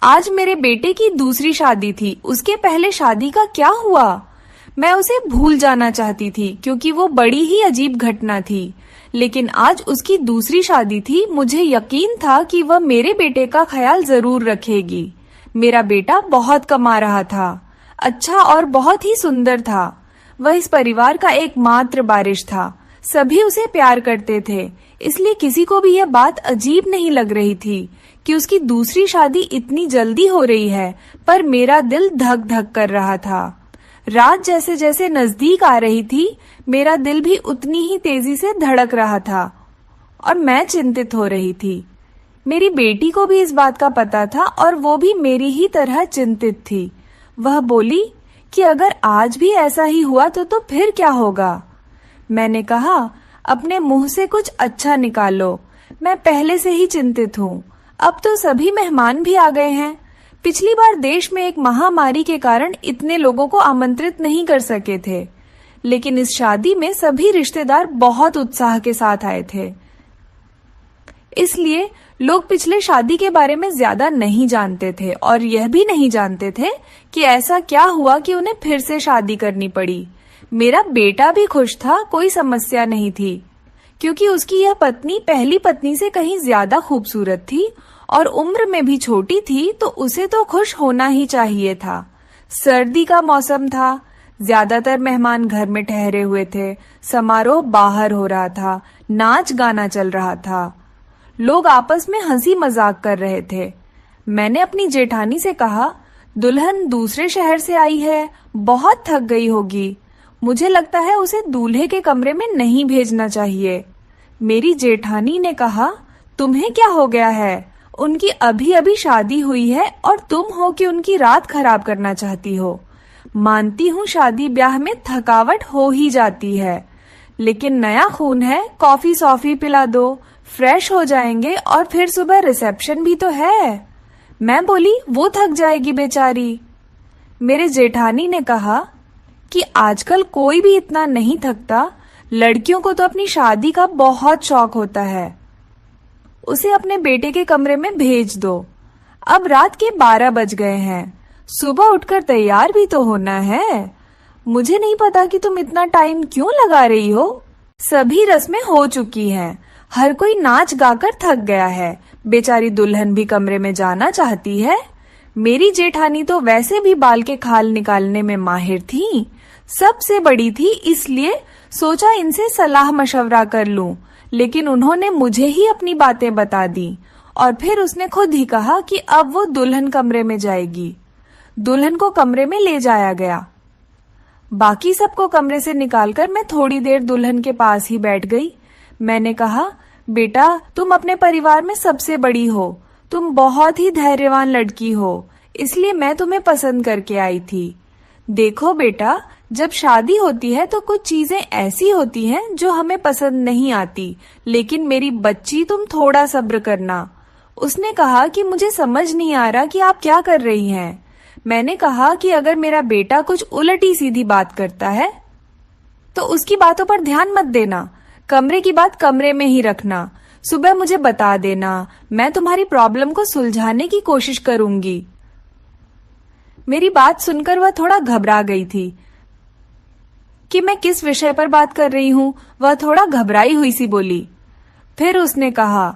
आज मेरे बेटे की दूसरी शादी थी। उसके पहले शादी का क्या हुआ? मैं उसे भूल जाना चाहती थी क्योंकि वो बड़ी ही अजीब घटना थी। लेकिन आज उसकी दूसरी शादी थी। मुझे यकीन था कि वह मेरे बेटे का ख्याल जरूर रखेगी। मेरा बेटा बहुत कमा रहा था, अच्छा और बहुत ही सुंदर था। वह इस परिवार का एकमात्र वारिस था। सभी उसे प्यार करते थे, इसलिए किसी को भी यह बात अजीब नहीं लग रही थी कि उसकी दूसरी शादी इतनी जल्दी हो रही है। पर मेरा दिल धक धक कर रहा था। रात जैसे जैसे नजदीक आ रही थी, मेरा दिल भी उतनी ही तेजी से धड़क रहा था और मैं चिंतित हो रही थी। मेरी बेटी को भी इस बात का पता था और वो भी मेरी ही तरह चिंतित थी। वह बोली कि अगर आज भी ऐसा ही हुआ तो फिर क्या होगा? मैंने कहा, अपने मुंह से कुछ अच्छा निकालो। मैं पहले से ही चिंतित हूँ। अब तो सभी मेहमान भी आ गए हैं। पिछली बार देश में एक महामारी के कारण इतने लोगों को आमंत्रित नहीं कर सके थे, लेकिन इस शादी में सभी रिश्तेदार बहुत उत्साह के साथ आए थे। इसलिए लोग पिछले शादी के बारे में ज्यादा नहीं जानते थे और यह भी नहीं जानते थे कि ऐसा क्या हुआ कि उन्हें फिर से शादी करनी पड़ी। मेरा बेटा भी खुश था, कोई समस्या नहीं थी, क्योंकि उसकी यह पत्नी पहली पत्नी से कहीं ज्यादा खूबसूरत थी और उम्र में भी छोटी थी, तो उसे तो खुश होना ही चाहिए था। सर्दी का मौसम था, ज्यादातर मेहमान घर में ठहरे हुए थे। समारोह बाहर हो रहा था, नाच गाना चल रहा था, लोग आपस में हंसी मजाक कर रहे थे। मैंने अपनी जेठानी से कहा, दुल्हन दूसरे शहर से आई है, बहुत थक गई होगी। मुझे लगता है उसे दूल्हे के कमरे में नहीं भेजना चाहिए। मेरी जेठानी ने कहा, तुम्हें क्या हो गया है? उनकी अभी अभी शादी हुई है और तुम हो कि उनकी रात खराब करना चाहती हो। मानती हूँ शादी ब्याह में थकावट हो ही जाती है, लेकिन नया खून है, कॉफी सॉफी पिला दो, फ्रेश हो जाएंगे और फिर सुबह रिसेप्शन भी तो है। मैं बोली, वो थक जाएगी बेचारी। मेरे जेठानी ने कहा कि आजकल कोई भी इतना नहीं थकता। लड़कियों को तो अपनी शादी का बहुत शौक होता है। उसे अपने बेटे के कमरे में भेज दो। अब रात के 12 बज गए हैं, सुबह उठकर तैयार भी तो होना है। मुझे नहीं पता कि तुम इतना टाइम क्यों लगा रही हो। सभी रस्में हो चुकी हैं, हर कोई नाच गाकर थक गया है। बेचारी दुल्हन भी कमरे में जाना चाहती है। मेरी जेठानी तो वैसे भी बाल के खाल निकालने में माहिर थी, सबसे बड़ी थी, इसलिए सोचा इनसे सलाह मशवरा कर लूं। लेकिन उन्होंने मुझे ही अपनी बातें बता दी और फिर उसने खुद ही कहा कि अब वो दुल्हन कमरे में जाएगी। दुल्हन को कमरे में ले जाया गया। बाकी सबको कमरे से निकालकर मैं थोड़ी देर दुल्हन के पास ही बैठ गई। मैंने कहा, बेटा, तुम अपने परिवार में सबसे बड़ी हो, तुम बहुत ही धैर्यवान लड़की हो, इसलिए मैं तुम्हें पसंद करके आई थी। देखो बेटा, जब शादी होती है तो कुछ चीजें ऐसी होती हैं जो हमें पसंद नहीं आती, लेकिन मेरी बच्ची तुम थोड़ा सब्र करना। उसने कहा कि मुझे समझ नहीं आ रहा कि आप क्या कर रही हैं। मैंने कहा कि अगर मेरा बेटा कुछ उलटी सीधी बात करता है तो उसकी बातों पर ध्यान मत देना, कमरे की बात कमरे में ही रखना। सुबह मुझे बता देना, मैं तुम्हारी प्रॉब्लम को सुलझाने की कोशिश करूंगी। मेरी बात सुनकर वह थोड़ा घबरा गई थी कि मैं किस विषय पर बात कर रही हूँ। वह थोड़ा घबराई हुई सी बोली। फिर उसने कहा,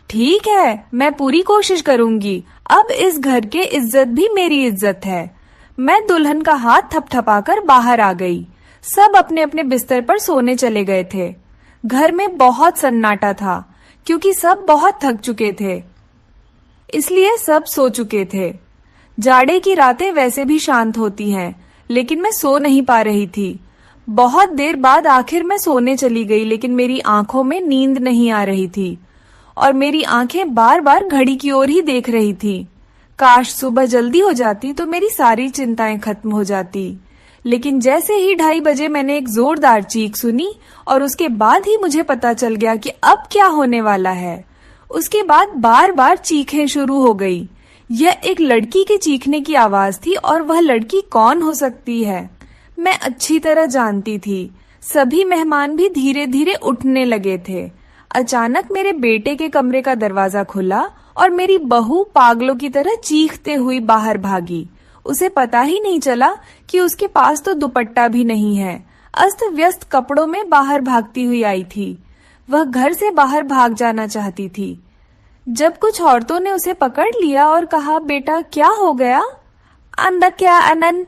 ठीक है, मैं पूरी कोशिश करूंगी। अब इस घर के इज्जत भी मेरी इज्जत है। मैं दुल्हन का हाथ थपथपाकर बाहर आ गई। सब अपने अपने बिस्तर पर सोने चले गए थे। घर में बहुत सन्नाटा था क्योंकि सब बहुत थक चुके थे, इसलिए सब सो चुके थे। जाड़े की रातें वैसे भी शांत होती हैं, लेकिन मैं सो नहीं पा रही थी। बहुत देर बाद आखिर मैं सोने चली गई, लेकिन मेरी आंखों में नींद नहीं आ रही थी और मेरी आंखें बार बार घड़ी की ओर ही देख रही थी। काश सुबह जल्दी हो जाती तो मेरी सारी चिंताएं खत्म हो जाती। लेकिन जैसे ही 2:30 बजे मैंने एक जोरदार चीख सुनी और उसके बाद ही मुझे पता चल गया कि अब क्या होने वाला है। उसके बाद बार बार चीखें शुरू हो गई। यह एक लड़की के चीखने की आवाज थी और वह लड़की कौन हो सकती है, मैं अच्छी तरह जानती थी। सभी मेहमान भी धीरे धीरे उठने लगे थे। अचानक मेरे बेटे के कमरे का दरवाजा खुला और मेरी बहू पागलों की तरह चीखते हुई बाहर भागी। उसे पता ही नहीं चला कि उसके पास तो दुपट्टा भी नहीं है। अस्त व्यस्त कपड़ों में बाहर भागती हुई आई थी। वह घर से बाहर भाग जाना चाहती थी। जब कुछ औरतों ने उसे पकड़ लिया और कहा, बेटा क्या हो गया? अंदर क्या अनन,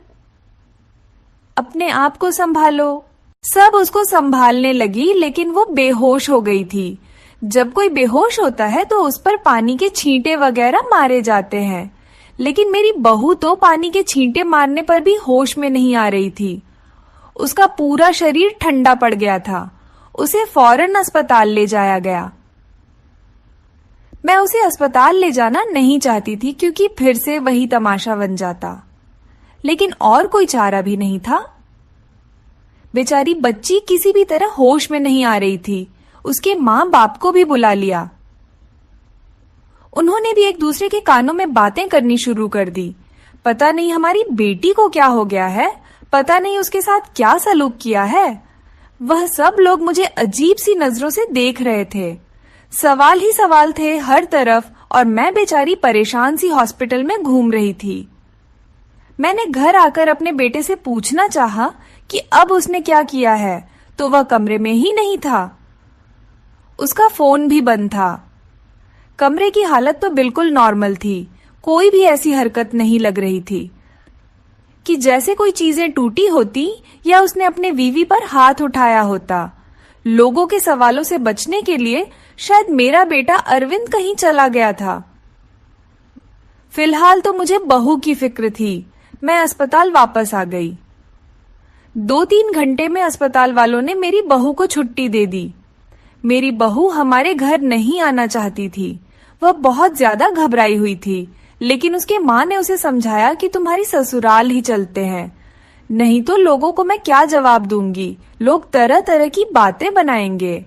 अपने आप को संभालो। सब उसको संभालने लगी, लेकिन वो बेहोश हो गई थी। जब कोई बेहोश होता है तो उस पर पानी के छींटे वगैरह मारे जाते हैं, लेकिन मेरी बहू तो पानी के छींटे मारने पर भी होश में नहीं आ रही थी। उसका पूरा शरीर ठंडा पड़ गया था। उसे फौरन अस्पताल ले जाया गया। मैं उसे अस्पताल ले जाना नहीं चाहती थी, क्योंकि फिर से वही तमाशा बन जाता, लेकिन और कोई चारा भी नहीं था। बेचारी बच्ची किसी भी तरह होश में नहीं आ रही थी। उसके माँ बाप को भी बुला लिया। उन्होंने भी एक दूसरे के कानों में बातें करनी शुरू कर दी। पता नहीं हमारी बेटी को क्या हो गया है, पता नहीं उसके साथ क्या सलूक किया है। वह सब लोग मुझे अजीब सी नजरों से देख रहे थे। सवाल ही सवाल थे हर तरफ, और मैं बेचारी परेशान सी हॉस्पिटल में घूम रही थी। मैंने घर आकर अपने बेटे से पूछना चाहा कि अब उसने क्या किया है, तो वह कमरे में ही नहीं था। उसका फोन भी बंद था। कमरे की हालत तो बिल्कुल नॉर्मल थी। कोई भी ऐसी हरकत नहीं लग रही थी कि जैसे कोई चीजें टूटी होती या उसने अपने वीवी पर हाथ उठाया होता। लोगों के सवालों से बचने के लिए शायद मेरा बेटा अरविंद कहीं चला गया था। फिलहाल तो मुझे बहू की फिक्र थी। मैं अस्पताल वापस आ गई। 2-3 घंटे में अस्पताल वालों ने मेरी बहू को छुट्टी दे दी। मेरी बहू हमारे घर नहीं आना चाहती थी। वह बहुत ज्यादा घबराई हुई थी, लेकिन उसके माँ ने उसे समझाया कि तुम्हारी ससुराल ही चलते हैं, नहीं तो लोगों को मैं क्या जवाब दूंगी। लोग तरह तरह की बातें बनाएंगे।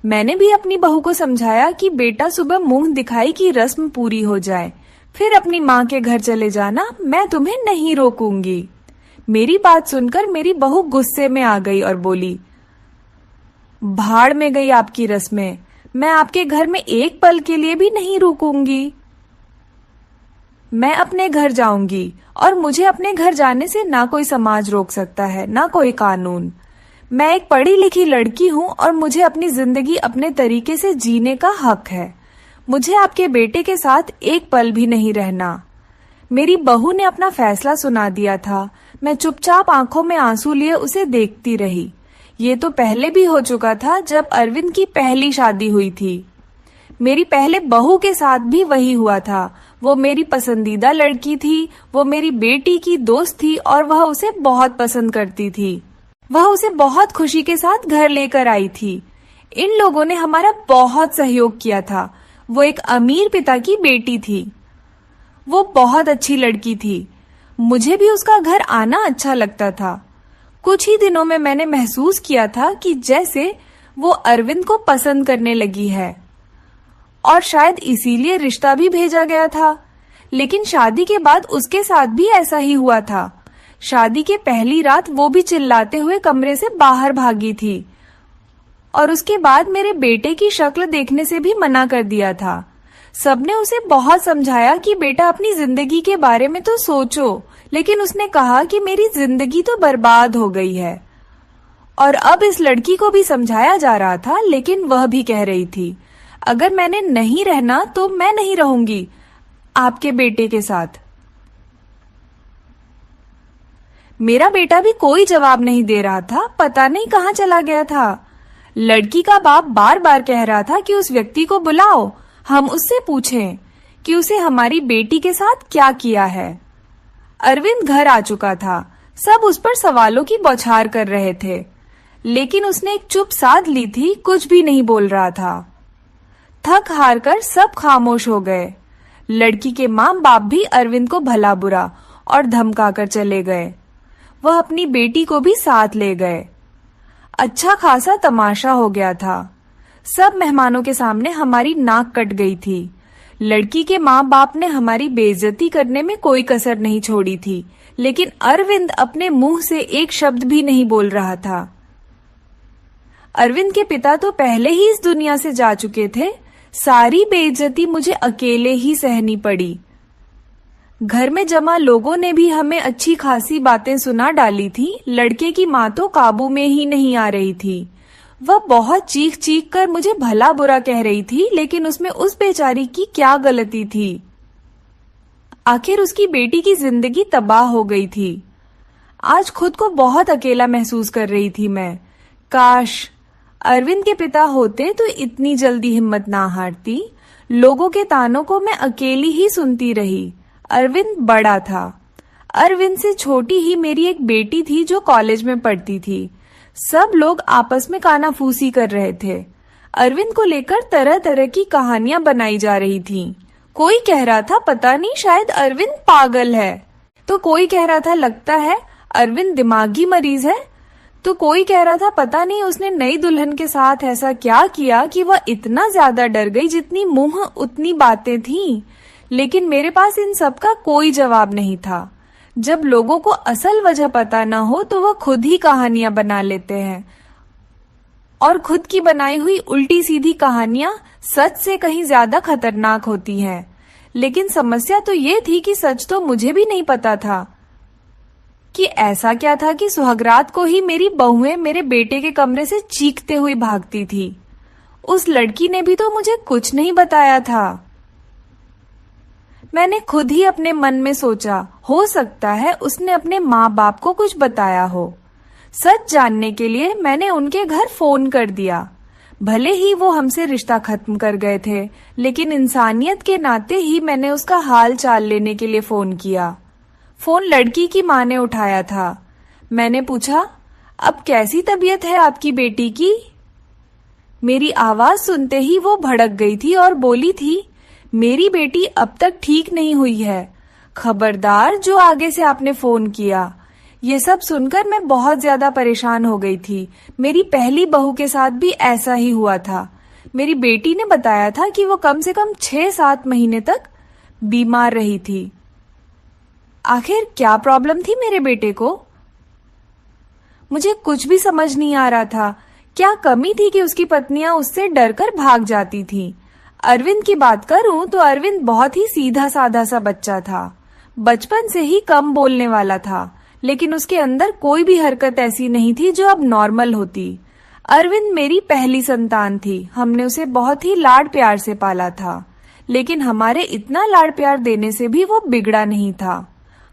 मैंने भी अपनी बहू को समझाया कि बेटा सुबह मुंह दिखाई की रस्म पूरी हो जाए, फिर अपनी माँ के घर चले जाना, मैं तुम्हें नहीं रोकूंगी। मेरी बात सुनकर मेरी बहू गुस्से में आ गई और बोली, भाड़ में गई आपकी रस्में, मैं आपके घर में एक पल के लिए भी नहीं रुकूंगी। मैं अपने घर जाऊंगी, और मुझे अपने घर जाने से ना कोई समाज रोक सकता है, ना कोई कानून। मैं एक पढ़ी लिखी लड़की हूँ और मुझे अपनी जिंदगी अपने तरीके से जीने का हक है। मुझे आपके बेटे के साथ एक पल भी नहीं रहना। मेरी बहू ने अपना फैसला सुना दिया था। मैं चुपचाप आंखों में आंसू लिए उसे देखती रही। ये तो पहले भी हो चुका था, जब अरविंद की पहली शादी हुई थी। मेरी पहले बहू के साथ भी वही हुआ था। वो मेरी पसंदीदा लड़की थी, वो मेरी बेटी की दोस्त थी और वह उसे बहुत पसंद करती थी। वह उसे बहुत खुशी के साथ घर लेकर आई थी। इन लोगों ने हमारा बहुत सहयोग किया था। वो एक अमीर पिता की बेटी थी। वो बहुत अच्छी लड़की थी। मुझे भी उसका घर आना अच्छा लगता था। कुछ ही दिनों में मैंने महसूस किया था कि जैसे वो अरविंद को पसंद करने लगी है, और शायद इसीलिए रिश्ता भी भेजा गया था। लेकिन शादी के बाद उसके साथ भी ऐसा ही हुआ था। शादी के पहली रात वो भी चिल्लाते हुए कमरे से बाहर भागी थी, और उसके बाद मेरे बेटे की शक्ल देखने से भी मना कर दिया था। सबने उसे बहुत समझाया कि बेटा अपनी जिंदगी के बारे में तो सोचो, लेकिन उसने कहा कि मेरी जिंदगी तो बर्बाद हो गई है। और अब इस लड़की को भी समझाया जा रहा था, लेकिन वह भी कह रही थी, अगर मैंने नहीं रहना तो मैं नहीं रहूंगी आपके बेटे के साथ। मेरा बेटा भी कोई जवाब नहीं दे रहा था। पता नहीं कहाँ चला गया था। लड़की का बाप बार बार कह रहा था कि उस व्यक्ति को बुलाओ, हम उससे पूछें कि उसे हमारी बेटी के साथ क्या किया है। अरविंद घर आ चुका था। सब उस पर सवालों की बौछार कर रहे थे, लेकिन उसने एक चुप साध ली थी, कुछ भी नहीं बोल रहा था। थक हार कर सब खामोश हो गए। लड़की के माँ बाप भी अरविंद को भला बुरा और धमका कर चले गए। वह अपनी बेटी को भी साथ ले गए। अच्छा खासा तमाशा हो गया था। सब मेहमानों के सामने हमारी नाक कट गई थी। लड़की के माँ बाप ने हमारी बेइज्जती करने में कोई कसर नहीं छोड़ी थी, लेकिन अरविंद अपने मुंह से एक शब्द भी नहीं बोल रहा था। अरविंद के पिता तो पहले ही इस दुनिया से जा चुके थे। सारी बेइज्जती मुझे अकेले ही सहनी पड़ी। घर में जमा लोगों ने भी हमें अच्छी खासी बातें सुना डाली थी। लड़के की माँ तो काबू में ही नहीं आ रही थी। वह बहुत चीख चीख कर मुझे भला बुरा कह रही थी, लेकिन उसमें उस बेचारी की क्या गलती थी। आखिर उसकी बेटी की जिंदगी तबाह हो गई थी। आज खुद को बहुत अकेला महसूस कर रही थी मैं। काश अरविंद के पिता होते तो इतनी जल्दी हिम्मत ना हारती। लोगों के तानों को मैं अकेली ही सुनती रही। अरविंद बड़ा था। अरविंद से छोटी ही मेरी एक बेटी थी जो कॉलेज में पढ़ती थी। सब लोग आपस में कानाफूसी कर रहे थे। अरविंद को लेकर तरह तरह की कहानियां बनाई जा रही थीं। कोई कह रहा था पता नहीं शायद अरविंद पागल है, तो कोई कह रहा था लगता है अरविंद दिमागी मरीज है, तो कोई कह रहा था पता नहीं उसने नई दुल्हन के साथ ऐसा क्या किया कि वह इतना ज्यादा डर गई, जितनी मुंह उतनी बातें थीं। लेकिन मेरे पास इन सब का कोई जवाब नहीं था। जब लोगों को असल वजह पता न हो तो वह खुद ही कहानियां बना लेते हैं, और खुद की बनाई हुई उल्टी सीधी कहानियां सच से कहीं ज्यादा खतरनाक होती हैं। लेकिन समस्या तो ये थी कि सच तो मुझे भी नहीं पता था कि ऐसा क्या था कि सुहागरात को ही मेरी बहुएं मेरे बेटे के कमरे से चीखते हुए भागती थी। उस लड़की ने भी तो मुझे कुछ नहीं बताया था। मैंने खुद ही अपने मन में सोचा, हो सकता है उसने अपने माँ बाप को कुछ बताया हो। सच जानने के लिए मैंने उनके घर फोन कर दिया। भले ही वो हमसे रिश्ता खत्म कर गए थे, लेकिन इंसानियत के नाते ही मैंने उसका हाल चाल लेने के लिए फोन किया। फोन लड़की की माँ ने उठाया था। मैंने पूछा, अब कैसी तबीयत है आपकी बेटी की? मेरी आवाज सुनते ही वो भड़क गई थी और बोली थी, मेरी बेटी अब तक ठीक नहीं हुई है। खबरदार जो आगे से आपने फोन किया। ये सब सुनकर मैं बहुत ज्यादा परेशान हो गई थी। मेरी पहली बहू के साथ भी ऐसा ही हुआ था। मेरी बेटी ने बताया था कि वो कम से कम 6-7 महीने तक बीमार रही थी। आखिर क्या प्रॉब्लम थी मेरे बेटे को? मुझे कुछ भी समझ नहीं आ रहा था। क्या कमी थी कि उसकी पत्नियां उससे डरकर भाग जाती थीं? अरविंद की बात करूं तो अरविंद बहुत ही सीधा साधा सा बच्चा था। बचपन से ही कम बोलने वाला था, लेकिन उसके अंदर कोई भी हरकत ऐसी नहीं थी जो अब नॉर्मल होती। अरविंद मेरी पहली संतान थी। हमने उसे बहुत ही लाड प्यार से पाला था, लेकिन हमारे इतना लाड प्यार देने से भी वो बिगड़ा नहीं था।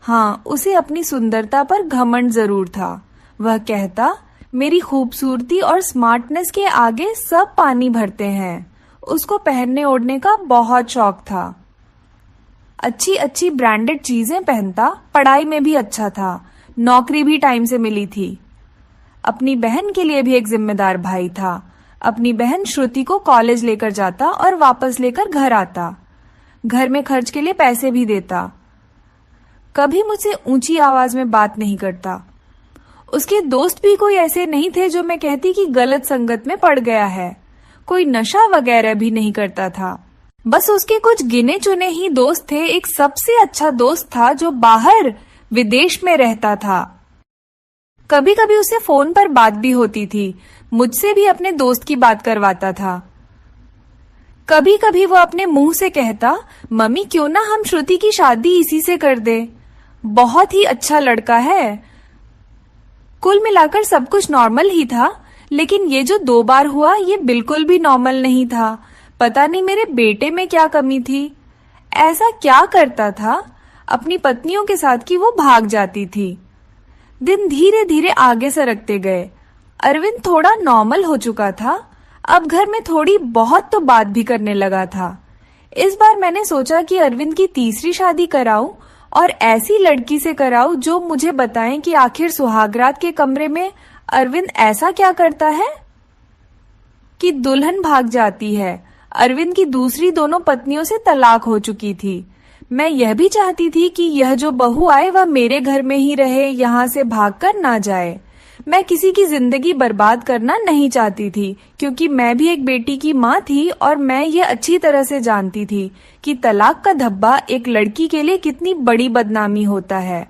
हाँ, उसे अपनी सुंदरता पर घमंड जरूर था। वह कहता, मेरी खूबसूरती और स्मार्टनेस के आगे सब पानी भरते हैं। उसको पहनने ओढ़ने का बहुत शौक था। अच्छी अच्छी ब्रांडेड चीजें पहनता, पढ़ाई में भी अच्छा था, नौकरी भी टाइम से मिली थी। अपनी बहन के लिए भी एक जिम्मेदार भाई था। अपनी बहन श्रुति को कॉलेज लेकर जाता और वापस लेकर घर आता। घर में खर्च के लिए पैसे भी देता। कभी मुझसे ऊंची आवाज में बात नहीं करता। उसके दोस्त भी कोई ऐसे नहीं थे जो मैं कहती कि गलत संगत में पड़ गया है। कोई नशा वगैरह भी नहीं करता था। बस उसके कुछ गिने चुने ही दोस्त थे। एक सबसे अच्छा दोस्त था जो बाहर विदेश में रहता था। कभी कभी उसे फोन पर बात भी होती थी। मुझसे भी अपने दोस्त की बात करवाता था। कभी कभी वो अपने मुंह से कहता, मम्मी क्यों ना हम श्रुति की शादी इसी से कर दे, बहुत ही अच्छा लड़का है। कुल मिलाकर सब कुछ नॉर्मल ही था, लेकिन ये जो 2 बार हुआ ये बिल्कुल भी नॉर्मल नहीं था। पता नहीं मेरे बेटे में क्या कमी थी। ऐसा क्या करता था अपनी पत्नियों के साथ कि वो भाग जाती थी। दिन धीरे धीरे आगे सरकते गए। अरविंद थोड़ा नॉर्मल हो चुका था। अब घर में थोड़ी बहुत तो बात भी करने लगा था। इस बार मैंने सोचा कि अरविंद की तीसरी शादी कराऊं और ऐसी लड़की से कराऊं जो मुझे बताएं कि आखिर सुहागरात के कमरे में अरविंद ऐसा क्या करता है कि दुल्हन भाग जाती है। अरविंद की दूसरी दोनों पत्नियों से तलाक हो चुकी थी। मैं यह भी चाहती थी कि यह जो बहू आए वह मेरे घर में ही रहे, यहाँ से भागकर ना जाए। मैं किसी की जिंदगी बर्बाद करना नहीं चाहती थी, क्योंकि मैं भी एक बेटी की माँ थी और मैं ये अच्छी तरह से जानती थी कि तलाक का धब्बा एक लड़की के लिए कितनी बड़ी बदनामी होता है।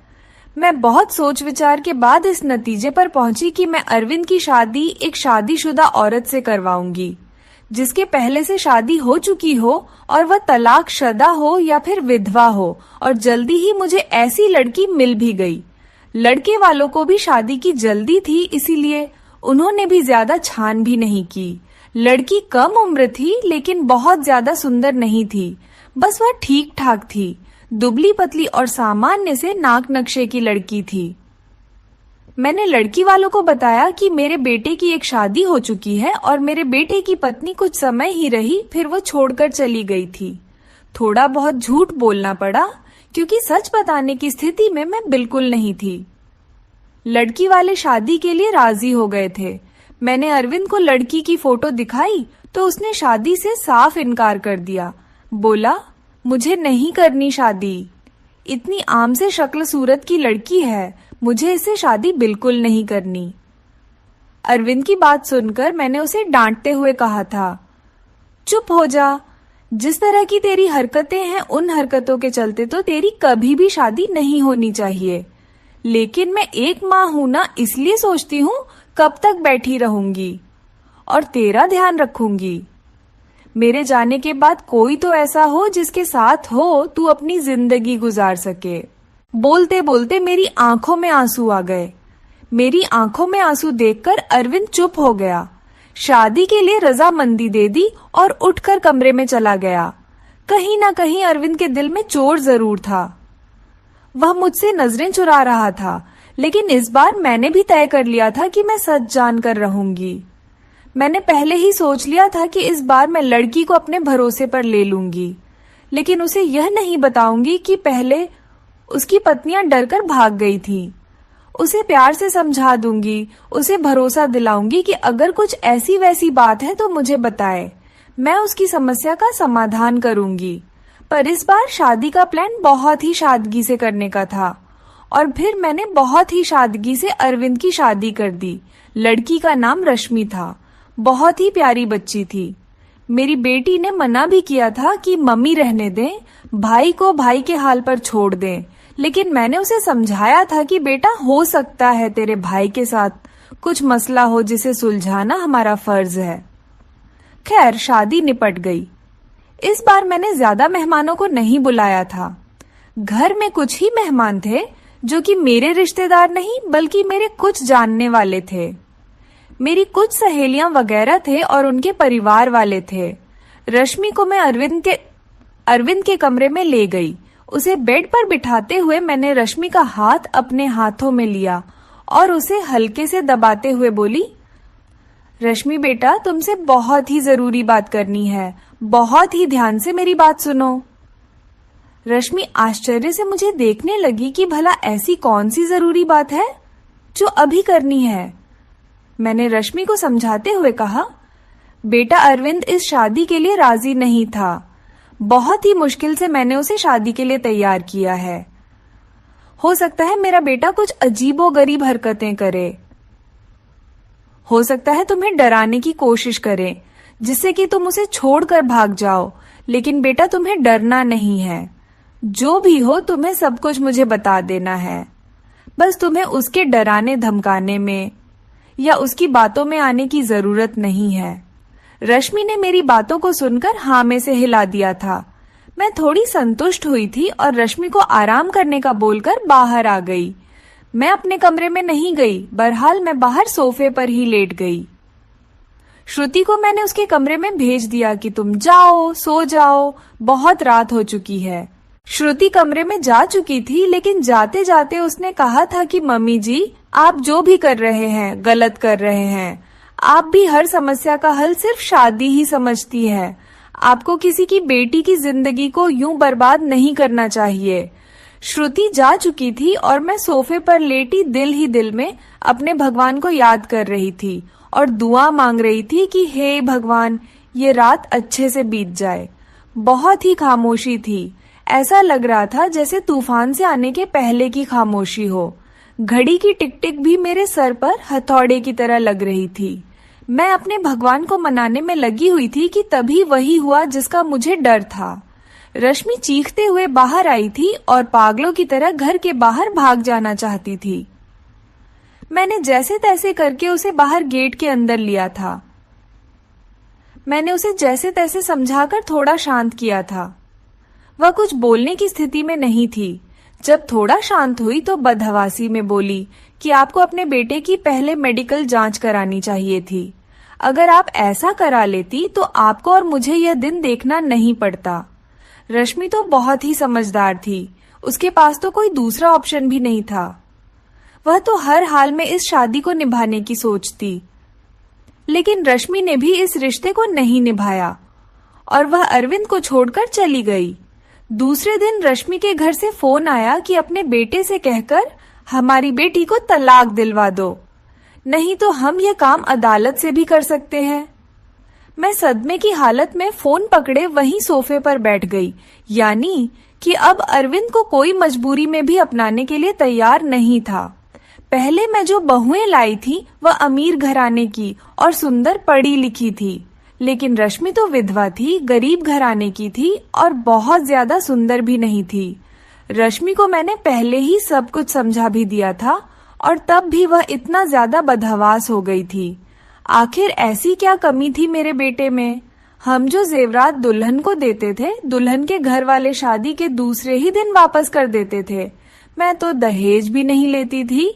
मैं बहुत सोच विचार के बाद इस नतीजे पर पहुंची कि मैं अरविंद की शादी एक शादीशुदा औरत से करवाऊंगी। जिसके पहले से शादी हो चुकी हो और वह तलाकशुदा हो या फिर विधवा हो, और जल्दी ही मुझे ऐसी लड़की मिल भी गई। लड़के वालों को भी शादी की जल्दी थी, इसीलिए उन्होंने भी ज्यादा छान भी नहीं की। लड़की कम उम्र थी लेकिन बहुत ज्यादा सुंदर नहीं थी, बस वह ठीक ठाक थी। दुबली पतली और सामान्य से नाक नक्शे की लड़की थी। मैंने लड़की वालों को बताया कि मेरे बेटे की एक शादी हो चुकी है और मेरे बेटे की पत्नी कुछ समय ही रही, फिर वो छोड़कर चली गई थी। थोड़ा बहुत झूठ बोलना पड़ा क्योंकि सच बताने की स्थिति में मैं बिल्कुल नहीं थी। लड़की वाले शादी के लिए राजी हो गए थे। मैंने अरविंद को लड़की की फोटो दिखाई तो उसने शादी से साफ इनकार कर दिया। बोला, मुझे नहीं करनी शादी, इतनी आम से शक्ल सूरत की लड़की है, मुझे इससे शादी बिल्कुल नहीं करनी। अरविंद की बात सुनकर मैंने उसे डांटते हुए कहा था, चुप हो जा, जिस तरह की तेरी हरकतें हैं उन हरकतों के चलते तो तेरी कभी भी शादी नहीं होनी चाहिए। लेकिन मैं एक माँ हूं ना, इसलिए सोचती हूँ कब तक बैठी रहूंगी और तेरा ध्यान रखूंगी। मेरे जाने के बाद कोई तो ऐसा हो जिसके साथ हो तू अपनी जिंदगी गुजार सके। बोलते बोलते मेरी आंखों में आंसू आ गए। मेरी आंखों में आंसू देखकर अरविंद चुप हो गया, शादी के लिए रजामंदी दे दी और उठकर कमरे में चला गया। कहीं ना कहीं अरविंद के दिल में चोट जरूर था। वह मुझसे नजरें चुरा रहा था, लेकिन इस बार मैंने भी तय कर लिया था कि मैं सच जानकर रहूंगी। मैंने पहले ही सोच लिया था कि इस बार मैं लड़की को अपने भरोसे पर ले लूंगी, लेकिन उसे यह नहीं बताऊंगी कि पहले उसकी पत्नियां डरकर भाग गई थी। उसे प्यार से समझा दूंगी, उसे भरोसा दिलाऊंगी कि अगर कुछ ऐसी वैसी बात है तो मुझे बताए, मैं उसकी समस्या का समाधान करूंगी। पर इस बार शादी का प्लान बहुत ही सादगी से करने का था और फिर मैंने बहुत ही सादगी से अरविंद की शादी कर दी। लड़की का नाम रश्मि था, बहुत ही प्यारी बच्ची थी। मेरी बेटी ने मना भी किया था कि मम्मी रहने दें, भाई को भाई के हाल पर छोड़ दें, लेकिन मैंने उसे समझाया था कि बेटा, हो सकता है तेरे भाई के साथ कुछ मसला हो जिसे सुलझाना हमारा फर्ज है। खैर, शादी निपट गई। इस बार मैंने ज्यादा मेहमानों को नहीं बुलाया था। घर में कुछ ही मेहमान थे जो कि मेरे रिश्तेदार नहीं बल्कि मेरे कुछ जानने वाले थे। मेरी कुछ सहेलियां वगैरह थे और उनके परिवार वाले थे। रश्मि को मैं अरविंद के कमरे में ले गई। उसे बेड पर बिठाते हुए मैंने रश्मि का हाथ अपने हाथों में लिया और उसे हल्के से दबाते हुए बोली, रश्मि बेटा, तुमसे बहुत ही जरूरी बात करनी है, बहुत ही ध्यान से मेरी बात सुनो। रश्मि आश्चर्य से मुझे देखने लगी कि भला ऐसी कौन सी जरूरी बात है जो अभी करनी है। मैंने रश्मि को समझाते हुए कहा, बेटा, अरविंद इस शादी के लिए राजी नहीं था। बहुत ही मुश्किल से मैंने उसे शादी के लिए तैयार किया है। हो सकता है मेरा बेटा कुछ अजीबोगरीब हरकतें करे, हो सकता है तुम्हें डराने की कोशिश करे जिससे कि तुम उसे छोड़कर भाग जाओ, लेकिन बेटा तुम्हें डरना नहीं है। जो भी हो तुम्हें सब कुछ मुझे बता देना है। बस तुम्हें उसके डराने धमकाने में या उसकी बातों में आने की जरूरत नहीं है। रश्मि ने मेरी बातों को सुनकर हाँ में से हिला दिया था। मैं थोड़ी संतुष्ट हुई थी और रश्मि को आराम करने का बोलकर बाहर आ गई। मैं अपने कमरे में नहीं गई, बहरहाल मैं बाहर सोफे पर ही लेट गई। श्रुति को मैंने उसके कमरे में भेज दिया कि तुम जाओ, सो जाओ, बहुत रात हो चुकी है। श्रुति कमरे में जा चुकी थी, लेकिन जाते जाते उसने कहा था कि मम्मी जी, आप जो भी कर रहे हैं गलत कर रहे हैं। आप भी हर समस्या का हल सिर्फ शादी ही समझती है। आपको किसी की बेटी की जिंदगी को यूं बर्बाद नहीं करना चाहिए। श्रुति जा चुकी थी और मैं सोफे पर लेटी दिल ही दिल में अपने भगवान को याद कर रही थी और दुआ मांग रही थी कि हे भगवान, ये रात अच्छे से बीत जाए। बहुत ही खामोशी थी। ऐसा लग रहा था जैसे तूफान से आने के पहले की खामोशी हो। घड़ी की टिक टिक भी मेरे सर पर हथौड़े की तरह लग रही थी। मैं अपने भगवान को मनाने में लगी हुई थी कि तभी वही हुआ जिसका मुझे डर था। रश्मि चीखते हुए बाहर आई थी और पागलों की तरह घर के बाहर भाग जाना चाहती थी। मैंने जैसे तैसे करके उसे बाहर गेट के अंदर लिया था। मैंने उसे जैसे तैसे समझाकर थोड़ा शांत किया था। वह कुछ बोलने की स्थिति में नहीं थी। जब थोड़ा शांत हुई तो बदहवासी में बोली कि आपको अपने बेटे की पहले मेडिकल जांच करानी चाहिए थी। अगर आप ऐसा करा लेती तो आपको और मुझे यह दिन देखना नहीं पड़ता। रश्मि तो बहुत ही समझदार थी, उसके पास तो कोई दूसरा ऑप्शन भी नहीं था। वह तो हर हाल में इस शादी को निभाने की सोचती, लेकिन रश्मि ने भी इस रिश्ते को नहीं निभाया और वह अरविंद को छोड़कर चली गई। दूसरे दिन रश्मि के घर से फोन आया कि अपने बेटे से कहकर हमारी बेटी को तलाक दिलवा दो, नहीं तो हम यह काम अदालत से भी कर सकते हैं। मैं सदमे की हालत में फोन पकड़े वहीं सोफे पर बैठ गई, यानी कि अब अरविंद को कोई मजबूरी में भी अपनाने के लिए तैयार नहीं था। पहले मैं जो बहुएं लाई थी वह अमीर घराने की और सुंदर पढ़ी लिखी थी, लेकिन रश्मि तो विधवा थी, गरीब घराने की थी और बहुत ज्यादा सुंदर भी नहीं थी। रश्मि को मैंने पहले ही सब कुछ समझा भी दिया था और तब भी वह इतना ज्यादा बदहवास हो गई थी। आखिर ऐसी क्या कमी थी मेरे बेटे में? हम जो जेवरात दुल्हन को देते थे, दुल्हन के घर वाले शादी के दूसरे ही दिन वापस कर देते थे। मैं तो दहेज भी नहीं लेती थी।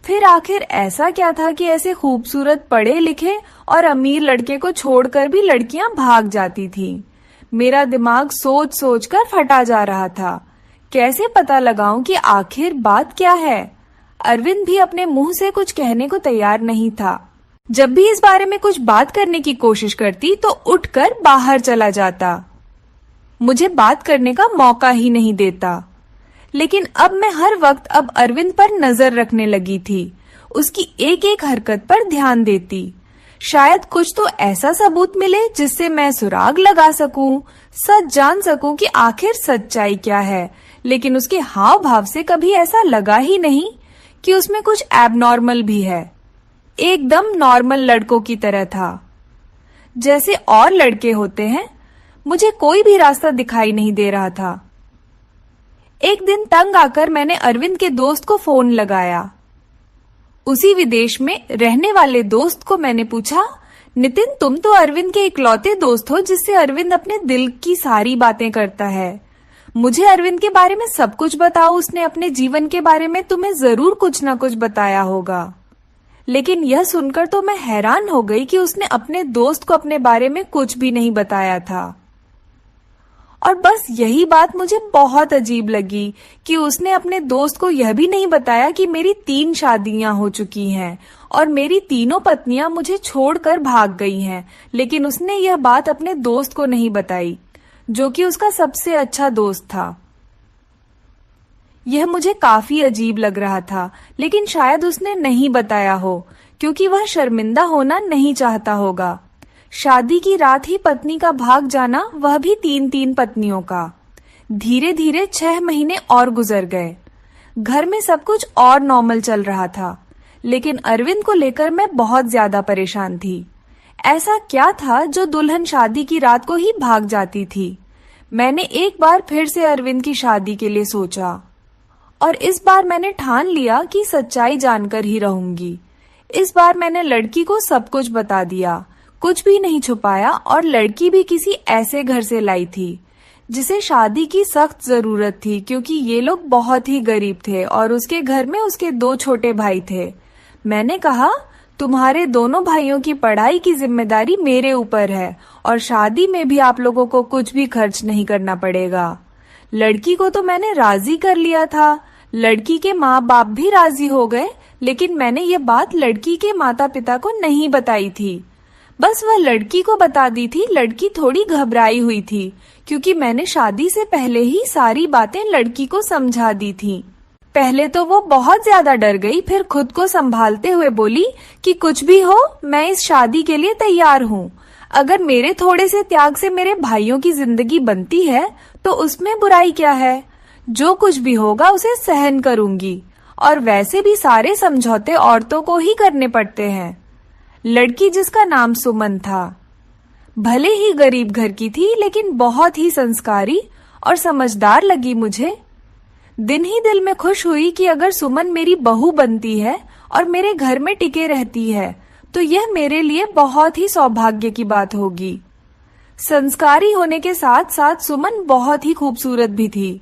फिर आखिर ऐसा क्या था कि ऐसे खूबसूरत पढ़े लिखे और अमीर लड़के को छोड़कर भी लड़कियां भाग जाती थी? मेरा दिमाग सोच सोच कर फटा जा रहा था। कैसे पता लगाऊं कि आखिर बात क्या है? अरविंद भी अपने मुंह से कुछ कहने को तैयार नहीं था। जब भी इस बारे में कुछ बात करने की कोशिश करती तो उठकर बाहर चला जाता, मुझे बात करने का मौका ही नहीं देता। लेकिन अब मैं हर वक्त अब अरविंद पर नजर रखने लगी थी, उसकी एक एक हरकत पर ध्यान देती। शायद कुछ तो ऐसा सबूत मिले जिससे मैं सुराग लगा सकूं, सच जान सकूं कि आखिर सच्चाई क्या है। लेकिन उसके हाव भाव से कभी ऐसा लगा ही नहीं कि उसमें कुछ एबनॉर्मल भी है। एकदम नॉर्मल लड़कों की तरह था, जैसे और लड़के होते हैं। मुझे कोई भी रास्ता दिखाई नहीं दे रहा था। एक दिन तंग आकर मैंने अरविंद के दोस्त को फोन लगाया। उसी विदेश में रहने वाले दोस्त को मैंने पूछा, नितिन तुम तो अरविंद के इकलौते दोस्त हो जिससे अरविंद अपने दिल की सारी बातें करता है। मुझे अरविंद के बारे में सब कुछ बताओ, उसने अपने जीवन के बारे में तुम्हें जरूर कुछ ना कुछ बताया होगा। लेकिन यह सुनकर तो मैं हैरान हो गई कि उसने अपने दोस्त को अपने बारे में कुछ भी नहीं बताया था। और बस यही बात मुझे बहुत अजीब लगी कि उसने अपने दोस्त को यह भी नहीं बताया कि मेरी 3 शादियां हो चुकी हैं और मेरी तीनों पत्नियां मुझे छोड़कर भाग गई हैं। लेकिन उसने यह बात अपने दोस्त को नहीं बताई, जो कि उसका सबसे अच्छा दोस्त था। यह मुझे काफी अजीब लग रहा था, लेकिन शायद उसने नहीं बताया हो क्योंकि वह शर्मिंदा होना नहीं चाहता होगा। शादी की रात ही पत्नी का भाग जाना, वह भी 3-3 पत्नियों का। धीरे धीरे 6 महीने और गुजर गए। घर में सब कुछ और नॉर्मल चल रहा था, लेकिन अरविंद को लेकर मैं बहुत ज्यादा परेशान थी। ऐसा क्या था जो दुल्हन शादी की रात को ही भाग जाती थी? मैंने एक बार फिर से अरविंद की शादी के लिए सोचा और इस बार मैंने ठान लिया कि सच्चाई जानकर ही रहूंगी। इस बार मैंने लड़की को सब कुछ बता दिया, कुछ भी नहीं छुपाया। और लड़की भी किसी ऐसे घर से लाई थी जिसे शादी की सख्त जरूरत थी, क्योंकि ये लोग बहुत ही गरीब थे और उसके घर में उसके 2 छोटे भाई थे। मैंने कहा, तुम्हारे दोनों भाइयों की पढ़ाई की जिम्मेदारी मेरे ऊपर है और शादी में भी आप लोगों को कुछ भी खर्च नहीं करना पड़ेगा। लड़की को तो मैंने राजी कर लिया था, लड़की के माँ बाप भी राजी हो गए, लेकिन मैंने ये बात लड़की के माता पिता को नहीं बताई थी। बस वह लड़की को बता दी थी। लड़की थोड़ी घबराई हुई थी क्योंकि मैंने शादी से पहले ही सारी बातें लड़की को समझा दी थी। पहले तो वो बहुत ज्यादा डर गई, फिर खुद को संभालते हुए बोली कि कुछ भी हो, मैं इस शादी के लिए तैयार हूँ। अगर मेरे थोड़े से त्याग से मेरे भाइयों की जिंदगी बनती है तो उसमें बुराई क्या है? जो कुछ भी होगा उसे सहन करूंगी, और वैसे भी सारे समझौते औरतों को ही करने पड़ते हैं। लड़की जिसका नाम सुमन था, भले ही गरीब घर की थी लेकिन बहुत ही संस्कारी और समझदार लगी मुझे। दिन ही दिल में खुश हुई कि अगर सुमन मेरी बहू बनती है और मेरे घर में टिके रहती है तो यह मेरे लिए बहुत ही सौभाग्य की बात होगी। संस्कारी होने के साथ साथ सुमन बहुत ही खूबसूरत भी थी।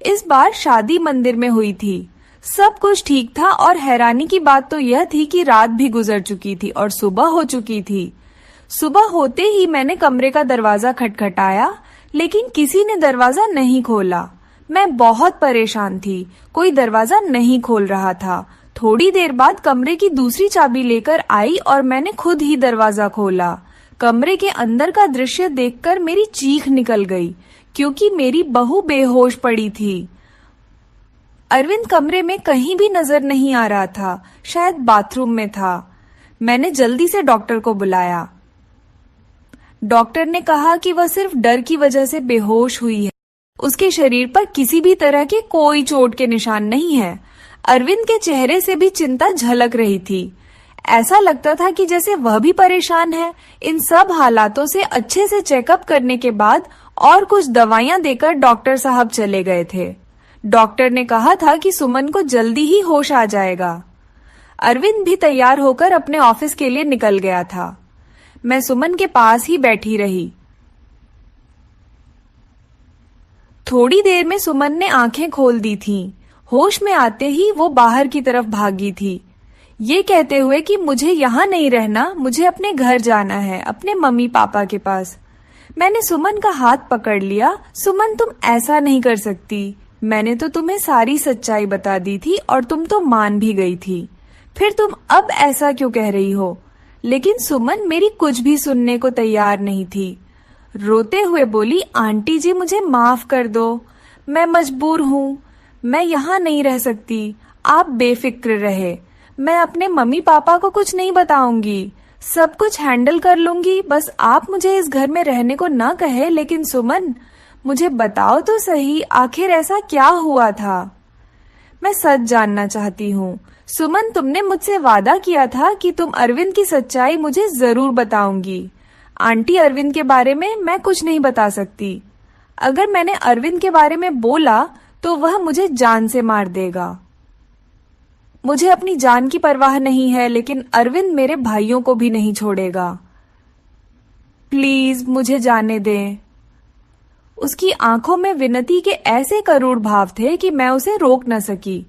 इस बार शादी मंदिर में हुई थी। सब कुछ ठीक था और हैरानी की बात तो यह थी कि रात भी गुजर चुकी थी और सुबह हो चुकी थी। सुबह होते ही मैंने कमरे का दरवाजा खटखटाया, लेकिन किसी ने दरवाजा नहीं खोला। मैं बहुत परेशान थी, कोई दरवाजा नहीं खोल रहा था। थोड़ी देर बाद कमरे की दूसरी चाबी लेकर आई और मैंने खुद ही दरवाजा खोला। कमरे के अंदर का दृश्य देखकर मेरी चीख निकल गई, क्योंकि मेरी बहू बेहोश पड़ी थी। अरविंद कमरे में कहीं भी नजर नहीं आ रहा था, शायद बाथरूम में था। मैंने जल्दी से डॉक्टर को बुलाया। डॉक्टर ने कहा कि वह सिर्फ डर की वजह से बेहोश हुई है। उसके शरीर पर किसी भी तरह के कोई चोट के निशान नहीं है। अरविंद के चेहरे से भी चिंता झलक रही थी। ऐसा लगता था कि जैसे वह भी परेशान है। इन सब हालातों से अच्छे से चेकअप करने के बाद और कुछ दवाइयां देकर डॉक्टर साहब चले गए थे। डॉक्टर ने कहा था कि सुमन को जल्दी ही होश आ जाएगा। अरविंद भी तैयार होकर अपने ऑफिस के लिए निकल गया था। मैं सुमन के पास ही बैठी रही। थोड़ी देर में सुमन ने आंखें खोल दी थीं। होश में आते ही वो बाहर की तरफ भागी थी, ये कहते हुए कि मुझे यहाँ नहीं रहना, मुझे अपने घर जाना है, अपने मम्मी पापा के पास। मैंने सुमन का हाथ पकड़ लिया। सुमन, तुम ऐसा नहीं कर सकती। मैंने तो तुम्हें सारी सच्चाई बता दी थी और तुम तो मान भी गई थी। फिर तुम अब ऐसा क्यों कह रही हो? लेकिन सुमन मेरी कुछ भी सुनने को तैयार नहीं थी। रोते हुए बोली, आंटी जी मुझे माफ कर दो, मैं मजबूर हूँ, मैं यहाँ नहीं रह सकती। आप बेफिक्र रहे, मैं अपने मम्मी पापा को कुछ नहीं बताऊंगी, सब कुछ हैंडल कर लूंगी। बस आप मुझे इस घर में रहने को ना कहे। लेकिन सुमन, मुझे बताओ तो सही, आखिर ऐसा क्या हुआ था? मैं सच जानना चाहती हूँ। सुमन, तुमने मुझसे वादा किया था कि तुम अरविंद की सच्चाई मुझे जरूर बताऊंगी। आंटी, अरविंद के बारे में मैं कुछ नहीं बता सकती। अगर मैंने अरविंद के बारे में बोला तो वह मुझे जान से मार देगा। मुझे अपनी जान की परवाह नहीं है, लेकिन अरविंद मेरे भाइयों को भी नहीं छोड़ेगा। प्लीज मुझे जाने दें। उसकी आंखों में विनती के ऐसे करूण भाव थे कि मैं उसे रोक न सकी।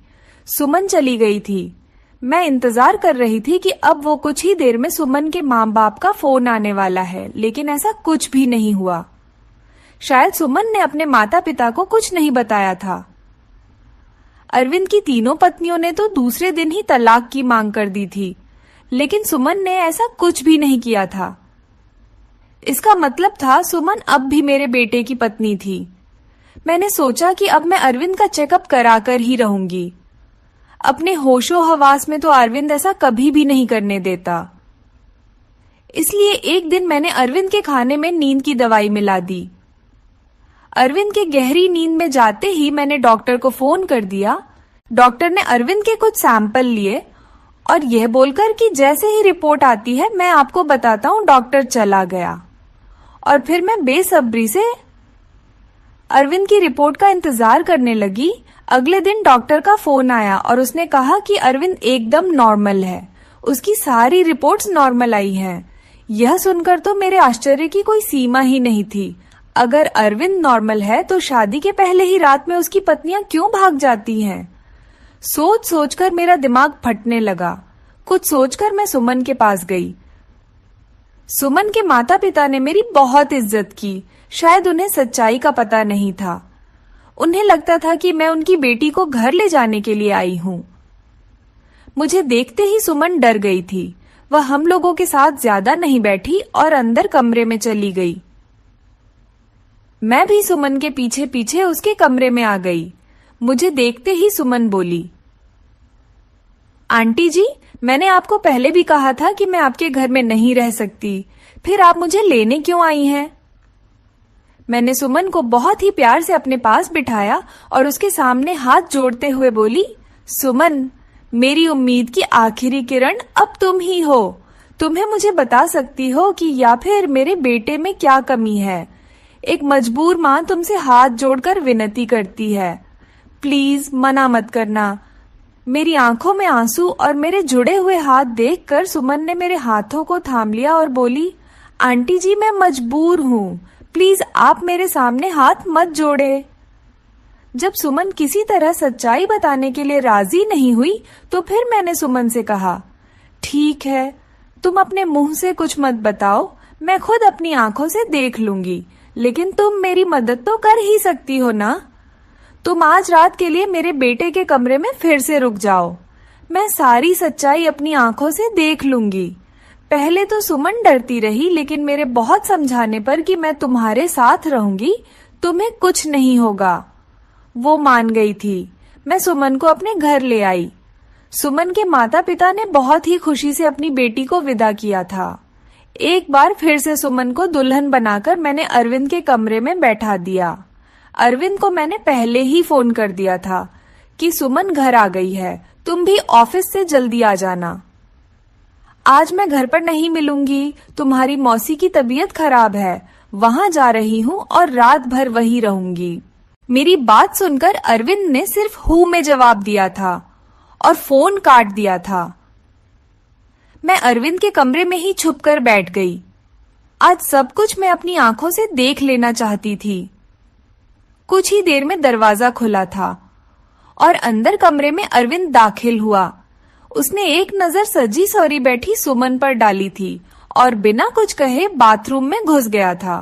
सुमन चली गई थी। मैं इंतजार कर रही थी कि अब वो कुछ ही देर में सुमन के माँ बाप का फोन आने वाला है, लेकिन ऐसा कुछ भी नहीं हुआ। शायद सुमन ने अपने माता पिता को कुछ नहीं बताया था। अरविंद की तीनों पत्नियों ने तो दूसरे दिन ही तलाक की मांग कर दी थी, लेकिन सुमन ने ऐसा कुछ भी नहीं किया था। इसका मतलब था सुमन अब भी मेरे बेटे की पत्नी थी। मैंने सोचा कि अब मैं अरविंद का चेकअप कराकर ही रहूंगी। अपने होशो हवास में तो अरविंद ऐसा कभी भी नहीं करने देता। इसलिए एक दिन मैंने अरविंद के खाने में नींद की दवाई मिला दी। अरविंद के गहरी नींद में जाते ही मैंने डॉक्टर को फोन कर दिया। डॉक्टर ने अरविंद के कुछ सैंपल लिए और यह बोलकर कि जैसे ही रिपोर्ट आती है मैं आपको बताता हूँ, डॉक्टर चला गया। और फिर मैं बेसब्री से अरविंद की रिपोर्ट का इंतजार करने लगी। अगले दिन डॉक्टर का फोन आया और उसने कहा कि अरविंद एकदम नॉर्मल है, उसकी सारी रिपोर्ट्स नॉर्मल आई हैं। यह सुनकर तो मेरे आश्चर्य की कोई सीमा ही नहीं थी। अगर अरविंद नॉर्मल है तो शादी के पहले ही रात में उसकी पत्नियां क्यों भाग जाती हैं? सोच सोचकर मेरा दिमाग फटने लगा। कुछ सोचकर मैं सुमन के पास गई। सुमन के माता पिता ने मेरी बहुत इज्जत की। शायद उन्हें सच्चाई का पता नहीं था। उन्हें लगता था कि मैं उनकी बेटी को घर ले जाने के लिए आई हूँ। मुझे देखते ही सुमन डर गई थी। वह हम लोगों के साथ ज्यादा नहीं बैठी और अंदर कमरे में चली गई। मैं भी सुमन के पीछे पीछे उसके कमरे में आ गई। मुझे देखते ही सुमन बोली, आंटी जी, मैंने आपको पहले भी कहा था कि मैं आपके घर में नहीं रह सकती, फिर आप मुझे लेने क्यों आई हैं? मैंने सुमन को बहुत ही प्यार से अपने पास बिठाया और उसके सामने हाथ जोड़ते हुए बोली, सुमन, मेरी उम्मीद की आखिरी किरण अब तुम ही हो। तुम्हें मुझे बता सकती हो कि या फिर मेरे बेटे में क्या कमी है। एक मजबूर माँ तुमसे हाथ जोड़कर विनती करती है, प्लीज मना मत करना। मेरी आंखों में आंसू और मेरे जुड़े हुए हाथ देखकर सुमन ने मेरे हाथों को थाम लिया और बोली, आंटी जी मैं मजबूर हूँ, प्लीज आप मेरे सामने हाथ मत जोड़े। जब सुमन किसी तरह सच्चाई बताने के लिए राजी नहीं हुई तो फिर मैंने सुमन से कहा, ठीक है, तुम अपने मुंह से कुछ मत बताओ, मैं खुद अपनी आंखों से देख लूंगी, लेकिन तुम मेरी मदद तो कर ही सकती हो ना। तुम आज रात के लिए मेरे बेटे के कमरे में फिर से रुक जाओ, मैं सारी सच्चाई अपनी आंखों से देख लूंगी। पहले तो सुमन डरती रही, लेकिन मेरे बहुत समझाने पर कि मैं तुम्हारे साथ रहूंगी, तुम्हें कुछ नहीं होगा, वो मान गई थी। मैं सुमन को अपने घर ले आई। सुमन के माता पिता ने बहुत ही खुशी से अपनी बेटी को विदा किया था। एक बार फिर से सुमन को दुल्हन बनाकर मैंने अरविंद के कमरे में बैठा दिया। अरविंद को मैंने पहले ही फोन कर दिया था कि सुमन घर आ गई है, तुम भी ऑफिस से जल्दी आ जाना। आज मैं घर पर नहीं मिलूंगी, तुम्हारी मौसी की तबीयत खराब है, वहां जा रही हूँ और रात भर वहीं रहूंगी। मेरी बात सुनकर अरविंद ने सिर्फ हू में जवाब दिया था और फोन काट दिया था। मैं अरविंद के कमरे में ही छुपकर बैठ गई। आज सब कुछ मैं अपनी आंखों से देख लेना चाहती थी। कुछ ही देर में दरवाजा खुला था और अंदर कमरे में अरविंद दाखिल हुआ। उसने एक नजर सजी सवरी बैठी सुमन पर डाली थी और बिना कुछ कहे बाथरूम में घुस गया था।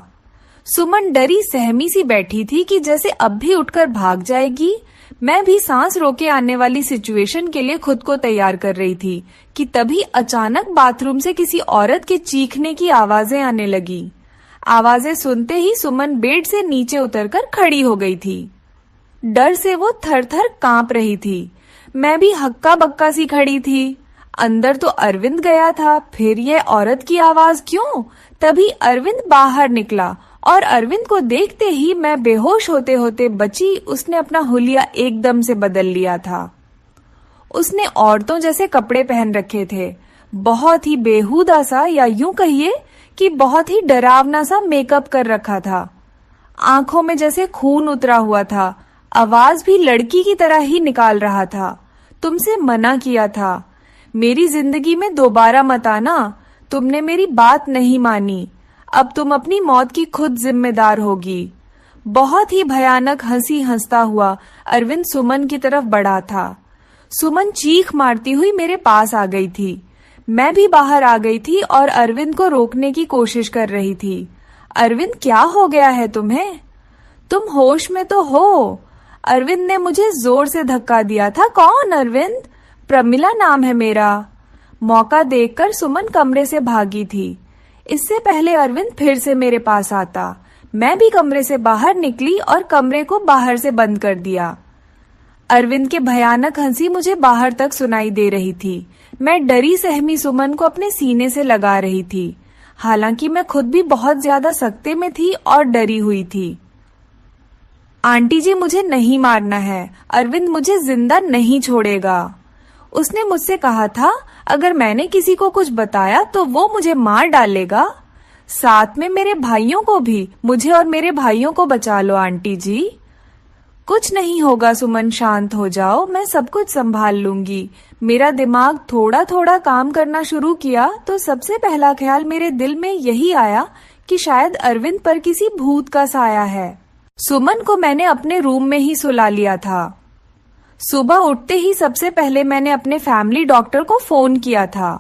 सुमन डरी सहमी सी बैठी थी कि जैसे अब भी उठकर भाग जाएगी। मैं भी सांस रोके आने वाली सिचुएशन के लिए खुद को तैयार कर रही थी कि तभी अचानक बाथरूम से किसी औरत के चीखने की आवाजें आने लगी। आवाजें सुनते ही सुमन बेड से नीचे उतरकर खड़ी हो गई थी। डर से वो थर-थर कांप रही थी। मैं भी हक्का बक्का सी खड़ी थी। अंदर तो अरविंद गया था, फिर ये औरत की आवाज क्यों? तभी अरविंद बाहर निकला और अरविंद को देखते ही मैं बेहोश होते होते बची। उसने अपना हुलिया एकदम से बदल लिया था। उसने औरतों जैसे कपड़े पहन रखे थे, बहुत ही बेहुदा सा, या यूं कहिए कि बहुत ही डरावना सा मेकअप कर रखा था। आंखों में जैसे खून उतरा हुआ था। आवाज भी लड़की की तरह ही निकाल रहा था। तुमसे मना किया था, मेरी जिंदगी में दोबारा मत आना। तुमने मेरी बात नहीं मानी, अब तुम अपनी मौत की खुद जिम्मेदार होगी। बहुत ही भयानक हंसी हंसता हुआ अरविंद सुमन की तरफ बढ़ा था। सुमन चीख मारती हुई मेरे पास आ गई थी। मैं भी बाहर आ गई थी और अरविंद को रोकने की कोशिश कर रही थी। अरविंद, क्या हो गया है तुम्हें? तुम होश में तो हो? अरविंद ने मुझे जोर से धक्का दिया था। कौन अरविंद? प्रमिला नाम है मेरा। मौका देखकर सुमन कमरे से भागी थी। इससे पहले अरविंद फिर से मेरे पास आता। मैं भी कमरे से बाहर निकली और कमरे को बाहर से बंद कर दिया। अरविंद के भयानक हंसी मुझे बाहर तक सुनाई दे रही थी। मैं डरी सहमी सुमन को अपने सीने से लगा रही थी। हालांकि मैं खुद भी बहुत ज्यादा सख्ते में थी और डरी हुई थी। आंटी जी, मुझे नहीं मारना है, अरविंद मुझे जिंदा नहीं छोड़ेगा। उसने मुझसे कहा था अगर मैंने किसी को कुछ बताया तो वो मुझे मार डालेगा, साथ में मेरे भाइयों को भी। मुझे और मेरे भाइयों को बचा लो आंटी जी। कुछ नहीं होगा सुमन, शांत हो जाओ, मैं सब कुछ संभाल लूंगी। मेरा दिमाग थोड़ा थोड़ा काम करना शुरू किया तो सबसे पहला ख्याल मेरे दिल में यही आया कि शायद अरविंद पर किसी भूत का साया है। सुमन को मैंने अपने रूम में ही सुला लिया था। सुबह उठते ही सबसे पहले मैंने अपने फैमिली डॉक्टर को फोन किया था।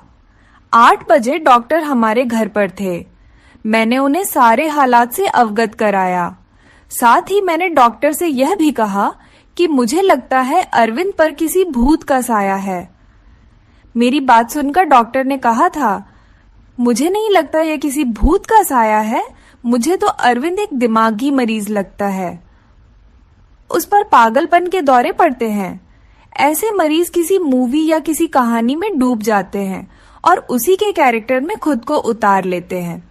8 बजे डॉक्टर हमारे घर पर थे। मैंने उन्हें सारे हालात से अवगत कराया। साथ ही मैंने डॉक्टर से यह भी कहा कि मुझे लगता है अरविंद पर किसी भूत का साया है। मेरी बात सुनकर डॉक्टर ने कहा था, मुझे नहीं लगता यह किसी भूत का साया है, मुझे तो अरविंद एक दिमागी मरीज लगता है। उस पर पागलपन के दौरे पड़ते हैं। ऐसे मरीज किसी मूवी या किसी कहानी में डूब जाते हैं और उसी के कैरेक्टर में खुद को उतार लेते हैं।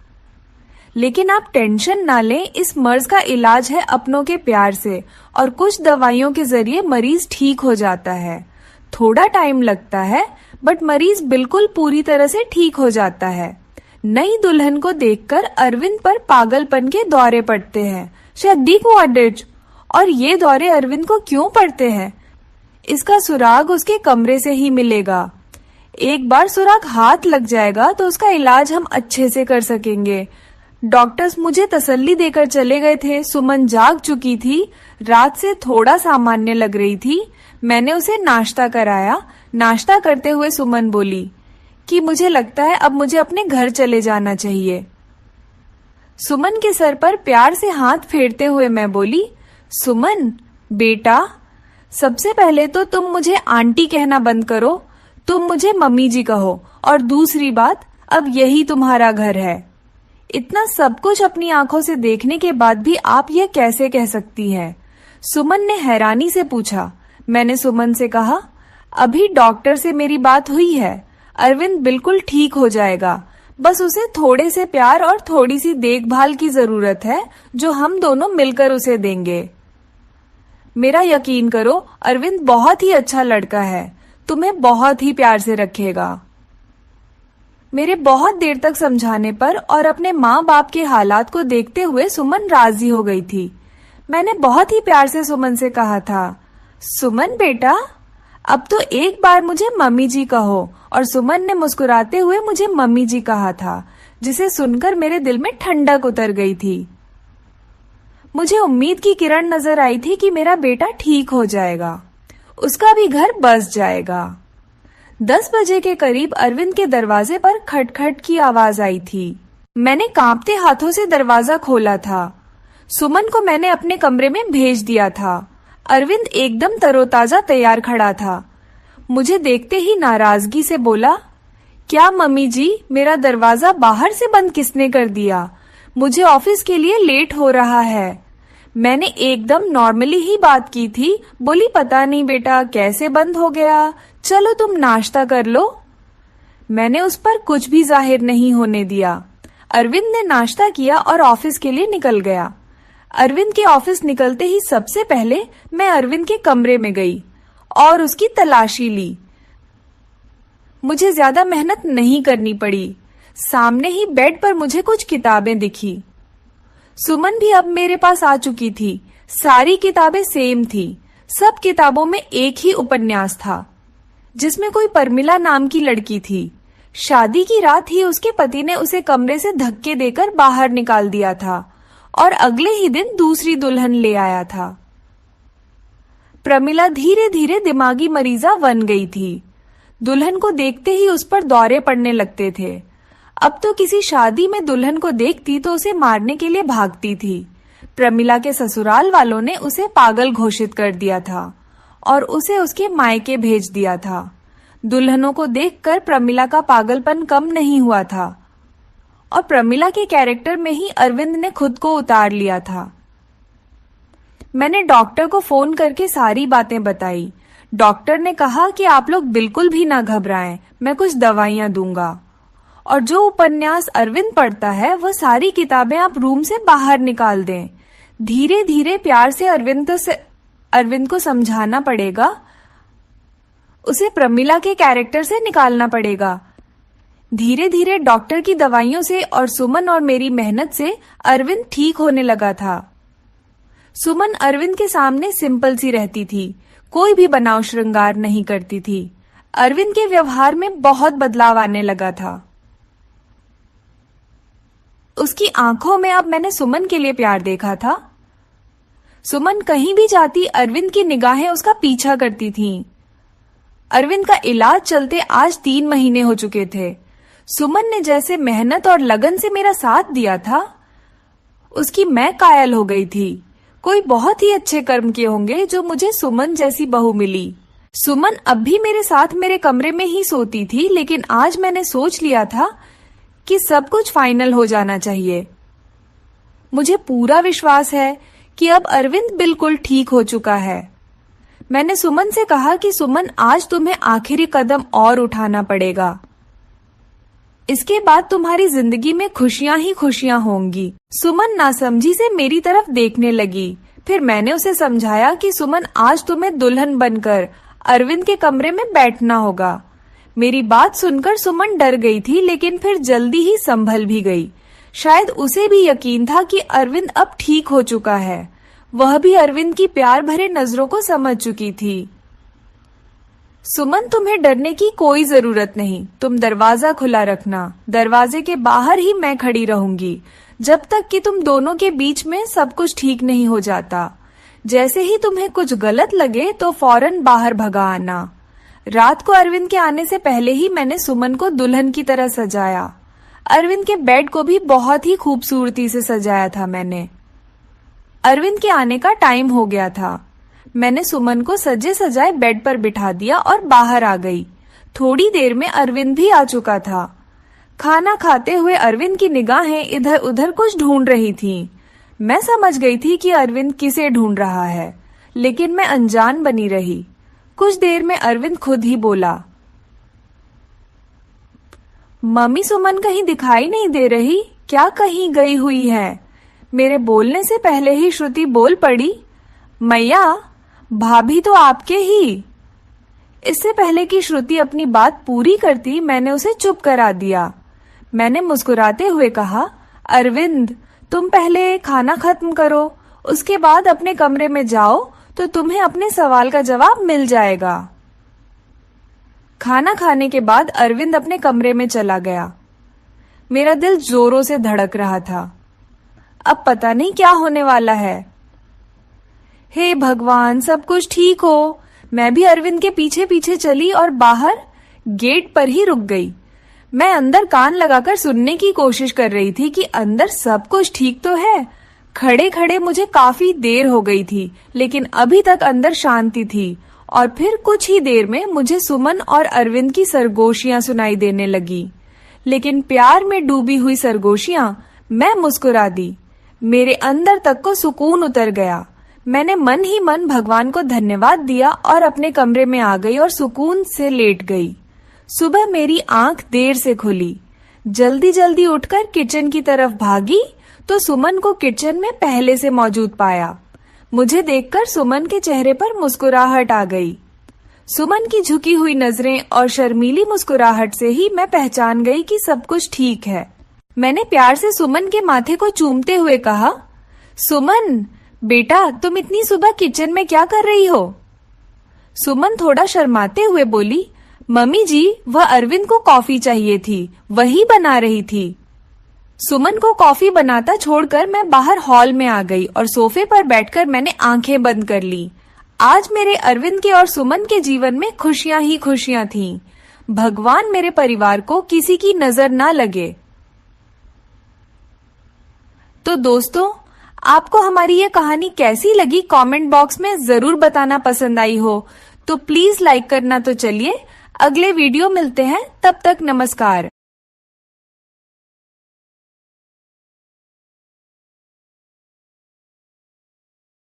लेकिन आप टेंशन ना लें, इस मर्ज का इलाज है अपनों के प्यार से और कुछ दवाइयों के जरिए मरीज ठीक हो जाता है। थोड़ा टाइम लगता है बट मरीज बिल्कुल पूरी तरह से ठीक हो जाता है। नई दुल्हन को देखकर अरविंद पर पागलपन के दौरे पड़ते हैं। और ये दौरे अरविंद को क्यों पड़ते हैं? इसका सुराग उसके कमरे से ही मिलेगा। एक बार सुराग हाथ लग जाएगा तो उसका इलाज हम अच्छे से कर सकेंगे। डॉक्टर्स मुझे तसल्ली देकर चले गए थे। सुमन जाग चुकी थी, रात से थोड़ा सामान्य लग रही थी। मैंने उसे नाश्ता कराया। नाश्ता करते हुए सुमन बोली कि मुझे लगता है अब मुझे अपने घर चले जाना चाहिए। सुमन के सर पर प्यार से हाथ फेरते हुए मैं बोली, सुमन बेटा, सबसे पहले तो तुम मुझे आंटी कहना बंद करो, तुम मुझे मम्मी जी कहो। और दूसरी बात, अब यही तुम्हारा घर है। इतना सब कुछ अपनी आंखों से देखने के बाद भी आप ये कैसे कह सकती है? सुमन ने हैरानी से पूछा। मैंने सुमन से कहा, अभी डॉक्टर से मेरी बात हुई है, अरविंद बिल्कुल ठीक हो जाएगा, बस उसे थोड़े से प्यार और थोड़ी सी देखभाल की जरूरत है जो हम दोनों मिलकर उसे देंगे। मेरा यकीन करो, अरविंद बहुत ही अच्छा लड़का है, तुम्हें बहुत ही प्यार से रखेगा। मेरे बहुत देर तक समझाने पर और अपने माँ बाप के हालात को देखते हुए सुमन राजी हो गई थी। मैंने बहुत ही प्यार से सुमन से कहा था, सुमन बेटा, अब तो एक बार मुझे मम्मी जी कहो। और सुमन ने मुस्कुराते हुए मुझे मम्मी जी कहा था, जिसे सुनकर मेरे दिल में ठंडक उतर गई थी। मुझे उम्मीद की किरण नजर आई थी कि मेरा बेटा ठीक हो जाएगा, उसका भी घर बस जाएगा। 10 बजे के करीब अरविंद के दरवाजे पर खटखट की आवाज आई थी। मैंने कांपते हाथों से दरवाजा खोला था। सुमन को मैंने अपने कमरे में भेज दिया था। अरविंद एकदम तरोताजा तैयार खड़ा था। मुझे देखते ही नाराजगी से बोला, क्या मम्मी जी, मेरा दरवाजा बाहर से बंद किसने कर दिया? मुझे ऑफिस के लिए लेट हो रहा है। मैंने एकदम नॉर्मली ही बात की थी। बोली, पता नहीं बेटा कैसे बंद हो गया, चलो तुम नाश्ता कर लो। मैंने उस पर कुछ भी जाहिर नहीं होने दिया। अरविंद ने नाश्ता किया और ऑफिस के लिए निकल गया। अरविंद के ऑफिस निकलते ही सबसे पहले मैं अरविंद के कमरे में गई और उसकी तलाशी ली। मुझे ज्यादा मेहनत नहीं करनी पड़ी। सामने ही बेड पर मुझे कुछ किताबें दिखी। सुमन भी अब मेरे पास आ चुकी थी। सारी किताबें सेम थी। सब किताबों में एक ही उपन्यास था, जिसमें कोई परमिला नाम की लड़की थी। शादी की रात ही उसके पति ने उसे कमरे से धक्के देकर बाहर निकाल दिया था और अगले ही दिन दूसरी दुल्हन ले आया था। प्रमिला धीरे धीरे दिमागी मरीजा बन गई थी। दुल्हन को देखते ही उस पर दौरे पड़ने लगते थे। अब तो किसी शादी में दुल्हन को देखती तो उसे मारने के लिए भागती थी। प्रमिला के ससुराल वालों ने उसे पागल घोषित कर दिया था और उसे उसके मायके भेज दिया था। दुल्हनों को देखकर प्रमिला का पागलपन कम नहीं हुआ था और प्रमिला के कैरेक्टर में ही अरविंद ने खुद को उतार लिया था। मैंने डॉक्टर को फोन करके सारी बातें बताई। डॉक्टर ने कहा कि आप लोग बिल्कुल भी ना घबराएं, मैं कुछ दवाइयां दूंगा और जो उपन्यास अरविंद पढ़ता है वह सारी किताबें आप रूम से बाहर निकाल दें। धीरे धीरे प्यार से अरविंद को समझाना पड़ेगा, उसे प्रमिला के कैरेक्टर से निकालना पड़ेगा। धीरे धीरे डॉक्टर की दवाइयों से और सुमन और मेरी मेहनत से अरविंद ठीक होने लगा था। सुमन अरविंद के सामने सिंपल सी रहती थी, कोई भी बनाव श्रृंगार नहीं करती थी। अरविंद के व्यवहार में बहुत बदलाव आने लगा था। उसकी आंखों में अब मैंने सुमन के लिए प्यार देखा था। सुमन कहीं भी जाती अरविंद की निगाहें उसका पीछा करती थीं। अरविंद का इलाज चलते आज 3 महीने हो चुके थे। सुमन ने जैसे मेहनत और लगन से मेरा साथ दिया था, उसकी मैं कायल हो गई थी। कोई बहुत ही अच्छे कर्म किए होंगे जो मुझे सुमन जैसी बहू मिली। सुमन अब भी मेरे साथ मेरे कमरे में ही सोती थी, लेकिन आज मैंने सोच लिया था कि सब कुछ फाइनल हो जाना चाहिए। मुझे पूरा विश्वास है कि अब अरविंद बिल्कुल ठीक हो चुका है। मैंने सुमन से कहा कि सुमन, आज तुम्हें आखिरी कदम और उठाना पड़ेगा। इसके बाद तुम्हारी जिंदगी में खुशियां ही खुशियां होंगी। सुमन नासमझी से मेरी तरफ देखने लगी। फिर मैंने उसे समझाया कि सुमन, आज तुम्हें दुल्हन बनकर अरविंद के कमरे में बैठना होगा। मेरी बात सुनकर सुमन डर गई थी, लेकिन फिर जल्दी ही संभल भी गई। शायद उसे भी यकीन था कि अरविंद अब ठीक हो चुका है। वह भी अरविंद की प्यार भरे नजरों को समझ चुकी थी। सुमन, तुम्हें डरने की कोई जरूरत नहीं। तुम दरवाजा खुला रखना। दरवाजे के बाहर ही मैं खड़ी रहूंगी जब तक कि तुम दोनों के बीच में सब कुछ ठीक नहीं हो जाता। जैसे ही तुम्हें कुछ गलत लगे तो फौरन बाहर भगा आना। रात को अरविंद के आने से पहले ही मैंने सुमन को दुल्हन की तरह सजाया। अरविंद के बेड को भी बहुत ही खूबसूरती से सजाया था मैंने। अरविंद के आने का टाइम हो गया था। मैंने सुमन को सजे सजाए बेड पर बिठा दिया और बाहर आ गई। थोड़ी देर में अरविंद भी आ चुका था। खाना खाते हुए अरविंद की निगाहें इधर उधर कुछ ढूंढ रही थीं। मैं समझ गई थी कि अरविंद किसे ढूंढ रहा है, लेकिन मैं अनजान बनी रही। कुछ देर में अरविंद खुद ही बोला, मम्मी, सुमन कहीं दिखाई नहीं दे रही, क्या कहीं गई हुई है? मेरे बोलने से पहले ही श्रुति बोल पड़ी, मैया, भाभी तो आपके ही। इससे पहले कि श्रुति अपनी बात पूरी करती, मैंने उसे चुप करा दिया। मैंने मुस्कुराते हुए कहा, अरविंद, तुम पहले खाना खत्म करो, उसके बाद अपने कमरे में जाओ तो तुम्हें अपने सवाल का जवाब मिल जाएगा। खाना खाने के बाद अरविंद अपने कमरे में चला गया। मेरा दिल जोरों से धड़क रहा था। अब पता नहीं क्या होने वाला है। हे भगवान, सब कुछ ठीक हो। मैं भी अरविंद के पीछे पीछे चली और बाहर गेट पर ही रुक गई। मैं अंदर कान लगाकर सुनने की कोशिश कर रही थी कि अंदर सब कुछ ठीक तो है। खड़े खड़े मुझे काफी देर हो गई थी, लेकिन अभी तक अंदर शांति थी। और फिर कुछ ही देर में मुझे सुमन और अरविंद की सरगोशियां सुनाई देने लगी, लेकिन प्यार में डूबी हुई सरगोशियां। मैं मुस्कुरा दी। मेरे अंदर तक को सुकून उतर गया। मैंने मन ही मन भगवान को धन्यवाद दिया और अपने कमरे में आ गई और सुकून से लेट गई। सुबह मेरी आंख देर से खुली। जल्दी जल्दी उठकर किचन की तरफ भागी तो सुमन को किचन में पहले से मौजूद पाया। मुझे देखकर सुमन के चेहरे पर मुस्कुराहट आ गई। सुमन की झुकी हुई नजरें और शर्मीली मुस्कुराहट से ही मैं पहचान गई कि सब कुछ ठीक है। मैंने प्यार से सुमन के माथे को चूमते हुए कहा, सुमन बेटा, तुम इतनी सुबह किचन में क्या कर रही हो? सुमन थोड़ा शर्माते हुए बोली, मम्मी जी, वह अरविंद को कॉफी चाहिए थी, वही बना रही थी। सुमन को कॉफी बनाता छोड़कर मैं बाहर हॉल में आ गई और सोफे पर बैठकर मैंने आंखें बंद कर ली। आज मेरे अरविंद के और सुमन के जीवन में खुशियां ही खुशियां थीं। भगवान मेरे परिवार को किसी की नजर ना लगे। तो दोस्तों, आपको हमारी ये कहानी कैसी लगी कमेंट बॉक्स में जरूर बताना। पसंद आई हो तो प्लीज लाइक करना। तो चलिए अगले वीडियो मिलते हैं, तब तक नमस्कार।